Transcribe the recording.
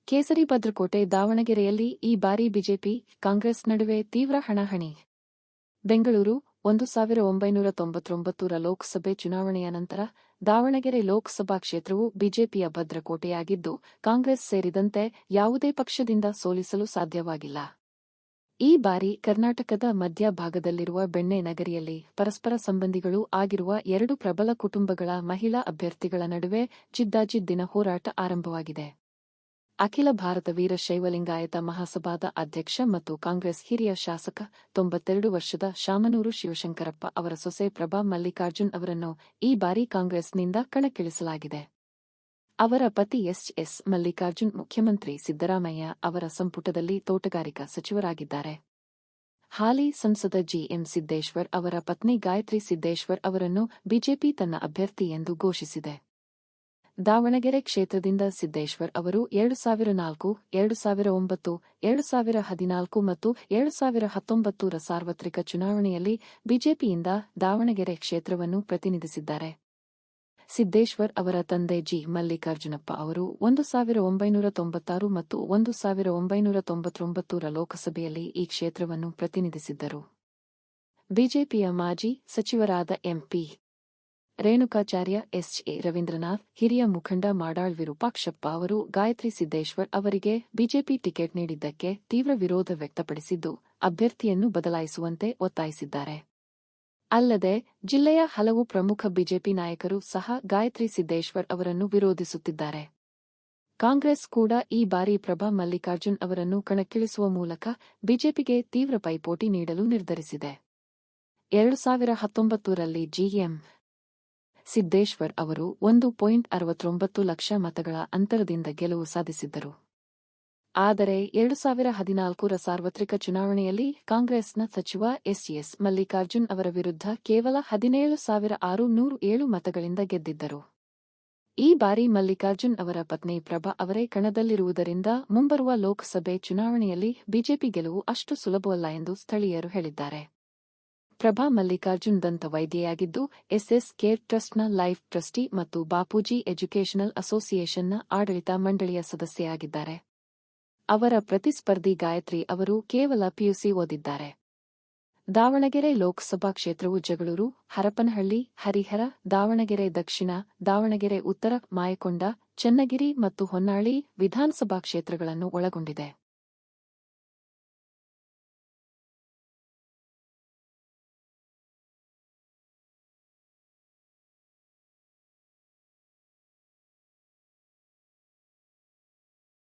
ಕೇಸರಿ ಭದ್ರಕೋಟೆ ದಾವಣಗೆರೆಯಲ್ಲಿ ಈ ಬಾರಿ ಬಿಜೆಪಿ ಕಾಂಗ್ರೆಸ್ ನಡುವೆ ತೀವ್ರ ಹಣಾಹಣಿ. ಬೆಂಗಳೂರು 1999ರ ಲೋಕಸಭೆ ಚುನಾವಣೆಯ ನಂತರ ದಾವಣಗೆರೆ ಲೋಕಸಭಾ ಕ್ಷೇತ್ರವು ಬಿಜೆಪಿಯ ಭದ್ರಕೋಟೆಯಾಗಿದ್ದು, ಕಾಂಗ್ರೆಸ್ ಸೇರಿದಂತೆ ಯಾವುದೇ ಪಕ್ಷದಿಂದ ಸೋಲಿಸಲು ಸಾಧ್ಯವಾಗಿಲ್ಲ. ಈ ಬಾರಿ ಕರ್ನಾಟಕದ ಮಧ್ಯ ಭಾಗದಲ್ಲಿರುವ ಬೆಣ್ಣೆ ನಗರಿಯಲ್ಲಿ ಪರಸ್ಪರ ಸಂಬಂಧಿಗಳೂ ಆಗಿರುವ ಎರಡು ಪ್ರಬಲ ಕುಟುಂಬಗಳ ಮಹಿಳಾ ಅಭ್ಯರ್ಥಿಗಳ ನಡುವೆ ಜಿದ್ದಾಜಿದ್ದಿನ ಹೋರಾಟ ಆರಂಭವಾಗಿದೆ. ಅಖಿಲ ಭಾರತ ವೀರಶೈವ ಲಿಂಗಾಯತ ಮಹಾಸಭಾದ ಅಧ್ಯಕ್ಷ ಮತ್ತು ಕಾಂಗ್ರೆಸ್ ಹಿರಿಯ ಶಾಸಕ 92 ವರ್ಷದ ಶಾಮನೂರು ಶಿವಶಂಕರಪ್ಪ ಅವರ ಸೊಸೆ ಪ್ರಭಾ ಮಲ್ಲಿಕಾರ್ಜುನ್ ಅವರನ್ನು ಈ ಬಾರಿ ಕಾಂಗ್ರೆಸ್ನಿಂದ ಕಣಕ್ಕಿಳಿಸಲಾಗಿದೆ. ಅವರ ಪತಿ ಎಸ್ ಮಲ್ಲಿಕಾರ್ಜುನ್ ಮುಖ್ಯಮಂತ್ರಿ ಸಿದ್ದರಾಮಯ್ಯ ಅವರ ಸಂಪುಟದಲ್ಲಿ ತೋಟಗಾರಿಕಾ ಸಚಿವರಾಗಿದ್ದಾರೆ. ಹಾಲಿ ಸಂಸದ ಜಿಎಂ ಸಿದ್ದೇಶ್ವರ್ ಅವರ ಪತ್ನಿ ಗಾಯತ್ರಿ ಸಿದ್ದೇಶ್ವರ್ ಅವರನ್ನು ಬಿಜೆಪಿ ತನ್ನ ಅಭ್ಯರ್ಥಿ ಎಂದು ಘೋಷಿಸಿದೆ. ದಾವಣಗೆರೆ ಕ್ಷೇತ್ರದಿಂದ ಸಿದ್ದೇಶ್ವರ್ ಅವರು 2004, 2009, 2014 ಮತ್ತು 2019ರ ಸಾರ್ವತ್ರಿಕ ಚುನಾವಣೆಯಲ್ಲಿ ಬಿಜೆಪಿಯಿಂದ ದಾವಣಗೆರೆ ಕ್ಷೇತ್ರವನ್ನು ಪ್ರತಿನಿಧಿಸಿದ್ದಾರೆ. ಸಿದ್ದೇಶ್ವರ್ ಅವರ ತಂದೆ ಜಿ. ಮಲ್ಲಿಕಾರ್ಜುನಪ್ಪ ಅವರು 1996 ಮತ್ತು 1999ರ ಲೋಕಸಭೆಯಲ್ಲಿ ಈ ಕ್ಷೇತ್ರವನ್ನು ಪ್ರತಿನಿಧಿಸಿದ್ದರು. ಬಿಜೆಪಿಯ ಮಾಜಿ ಸಚಿವರಾದ ಎಂಪಿ ರೇಣುಕಾಚಾರ್ಯ, ಎಸ್.ಎ. ರವೀಂದ್ರನಾಥ್, ಹಿರಿಯ ಮುಖಂಡ ಮಾಡಾಳ್ ವಿರೂಪಾಕ್ಷಪ್ಪ ಅವರು ಗಾಯತ್ರಿ ಸಿದ್ದೇಶ್ವರ್ ಅವರಿಗೆ ಬಿಜೆಪಿ ಟಿಕೆಟ್ ನೀಡಿದ್ದಕ್ಕೆ ತೀವ್ರ ವಿರೋಧ ವ್ಯಕ್ತಪಡಿಸಿದ್ದು, ಅಭ್ಯರ್ಥಿಯನ್ನು ಬದಲಾಯಿಸುವಂತೆ ಒತ್ತಾಯಿಸಿದ್ದಾರೆ. ಅಲ್ಲದೆ ಜಿಲ್ಲೆಯ ಹಲವು ಪ್ರಮುಖ ಬಿಜೆಪಿ ನಾಯಕರು ಸಹ ಗಾಯತ್ರಿ ಸಿದ್ದೇಶ್ವರ್ ಅವರನ್ನು ವಿರೋಧಿಸುತ್ತಿದ್ದಾರೆ. ಕಾಂಗ್ರೆಸ್ ಕೂಡ ಈ ಬಾರಿ ಪ್ರಭಾ ಮಲ್ಲಿಕಾರ್ಜುನ್ ಅವರನ್ನು ಕಣಕ್ಕಿಳಿಸುವ ಮೂಲಕ ಬಿಜೆಪಿಗೆ ತೀವ್ರ ಪೈಪೋಟಿ ನೀಡಲು ನಿರ್ಧರಿಸಿದೆ. 2019ರಲ್ಲಿ ಜಿಎಂ ಸಿದ್ದೇಶ್ವರ್ ಅವರು 1.69 ಲಕ್ಷ ಮತಗಳ ಅಂತರದಿಂದ ಗೆಲುವು ಸಾಧಿಸಿದ್ದರು. ಆದರೆ 2014ರ ಸಾರ್ವತ್ರಿಕ ಚುನಾವಣೆಯಲ್ಲಿ ಕಾಂಗ್ರೆಸ್ನ ಸಚಿವ ಎಸ್ ಮಲ್ಲಿಕಾರ್ಜುನ್ ಅವರ ವಿರುದ್ಧ ಕೇವಲ 17,607 ಮತಗಳಿಂದ ಗೆದ್ದಿದ್ದರು. ಈ ಬಾರಿ ಮಲ್ಲಿಕಾರ್ಜುನ್ ಅವರ ಪತ್ನಿ ಪ್ರಭಾ ಅವರೇ ಕಣದಲ್ಲಿರುವುದರಿಂದ ಮುಂಬರುವ ಲೋಕಸಭೆ ಚುನಾವಣೆಯಲ್ಲಿ ಬಿಜೆಪಿ ಗೆಲುವು ಅಷ್ಟು ಸುಲಭವಲ್ಲ ಎಂದು ಸ್ಥಳೀಯರು ಹೇಳಿದ್ದಾರೆ. ಪ್ರಭಾ ಮಲ್ಲಿಕಾರ್ಜುನ್ ದಂತ ವೈದ್ಯೆಯಾಗಿದ್ದು, ಎಸ್ಎಸ್ ಕೇರ್ ಟ್ರಸ್ಟ್ನ ಲೈಫ್ ಟ್ರಸ್ಟಿ ಮತ್ತು ಬಾಪೂಜಿ ಎಜುಕೇಷನಲ್ ಅಸೋಸಿಯೇಷನ್ನ ಆಡಳಿತ ಮಂಡಳಿಯ ಸದಸ್ಯೆಯಾಗಿದ್ದಾರೆ. ಅವರ ಪ್ರತಿಸ್ಪರ್ಧಿ ಗಾಯತ್ರಿ ಅವರು ಕೇವಲ ಪಿಯುಸಿ ಓದಿದ್ದಾರೆ. ದಾವಣಗೆರೆ ಲೋಕಸಭಾ ಕ್ಷೇತ್ರವು ಜಗಳೂರು, ಹರಪನಹಳ್ಳಿ, ಹರಿಹರ, ದಾವಣಗೆರೆ ದಕ್ಷಿಣ, ದಾವಣಗೆರೆ ಉತ್ತರ, ಮಾಯಕೊಂಡ, ಚನ್ನಗಿರಿ ಮತ್ತು ಹೊನ್ನಾಳಿ ವಿಧಾನಸಭಾ ಕ್ಷೇತ್ರಗಳನ್ನು ಒಳಗೊಂಡಿದೆ.